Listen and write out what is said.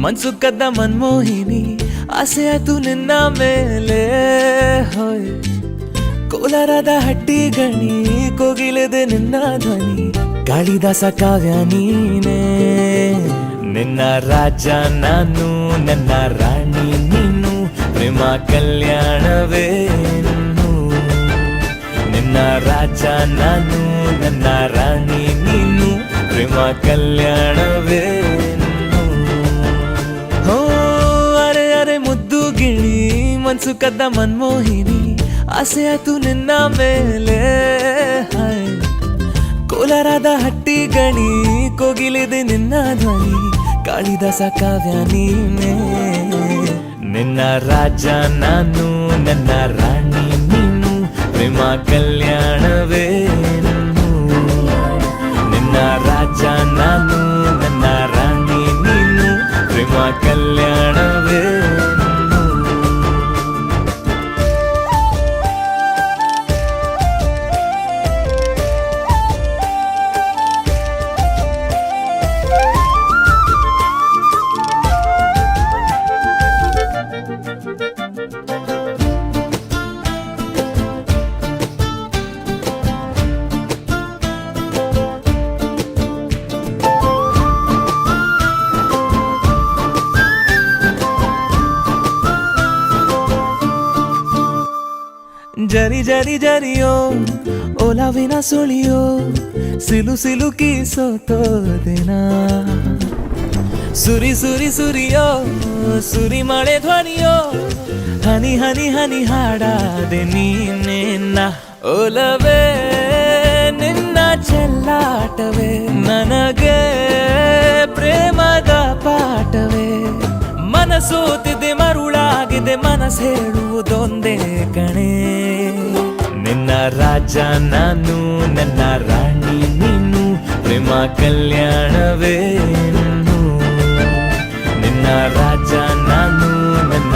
ಮನ್ಸು ಕದ್ದ ಮನ್ಮೋಹಿನಿ ಆಸೆ ಆಯ್ತು ನಿನ್ನ ಮೇಲೆ ಹೋಯ್ ಕೋಲಾರದ ಹಟ್ಟಿ ಗಣಿ ಕೋಗಿಲೆದೆ ನಿನ್ನ ಧ್ವನಿ ಕಾಳಿದಾಸ ಕಾವ್ಯ ನೀನೇ ನಿನ್ನ ರಾಜ ನಾನು ನನ್ನ ರಾಣಿ ನೀನು ಪ್ರೇಮ ಕಲ್ಯಾಣವೇನು ನಿನ್ನ ರಾಜ ನಾನು ನನ್ನ ರಾಣಿ ನೀನು ಪ್ರೇಮ ಕಲ್ಯಾಣವೇನು ಹೋ ಅರೆ ಅರೆ ಮುದ್ದು ಗಿಳಿ ಮನ್ಸು ಕದ್ದ ಮನ್ಮೋಹಿನಿ ಆಸೆ ಆಯ್ತು ನಿನ್ನ ಮೇಲೆ ಕೋಲಾರದ ಹಟ್ಟಿ ಗಣಿ ಕೋಗಿಲಿದೆ ನಿನ್ನ ಧ್ವನಿ ಕಾಳಿದಾಸ ಕಾವ್ಯ ನೀನೇ ನಿನ್ನ ರಾಜ ನಾನು ನನ್ನ ರಾಣಿ ನೀನು ಪ್ರೇಮ ಕಲ್ಯಾಣವೇನು ನಿನ್ನ ರಾಜ ನಾನು ನನ್ನ ರಾಣಿ ನೀನು ಪ್ರೇಮ ಕಲ್ಯಾಣವೇನು ಜರಿ ಜರಿ ಜರಿಯೋ ಒಲವಿನ ಸುಳಿಯೋ ಸಿಲು ಸಿಲುಕಿ ಸೋತೋದೆನ ಸುರಿ ಸುರಿ ಸುರಿಯೋ ಸುರಿ ಮಳೆ ಧ್ವನಿಯೋ ಹನಿ ಹನಿ ಹನಿ ಹಾಡಾದೆ ನೀನೆನ್ನ ಒಲವೇ ನಿನ್ನ ಚೆಲ್ಲಾಟವೇ ನನಗೆ ಪ್ರೇಮದ ಪಾಠವೇ ಮನಸೋತಿದೆ ಮರುಳಾಗಿದೆ ಮನಸ್ಸು ಹೇಳುವುದೊಂದೇ ಕಣೆ ನಿನ್ನ ರಾಜ ನಾನು ನನ್ನ ರಾಣಿ ನೀನು ಪ್ರೇಮ ಕಲ್ಯಾಣವೇನು ನಿನ್ನ ರಾಜ ನಾನು ನನ್ನ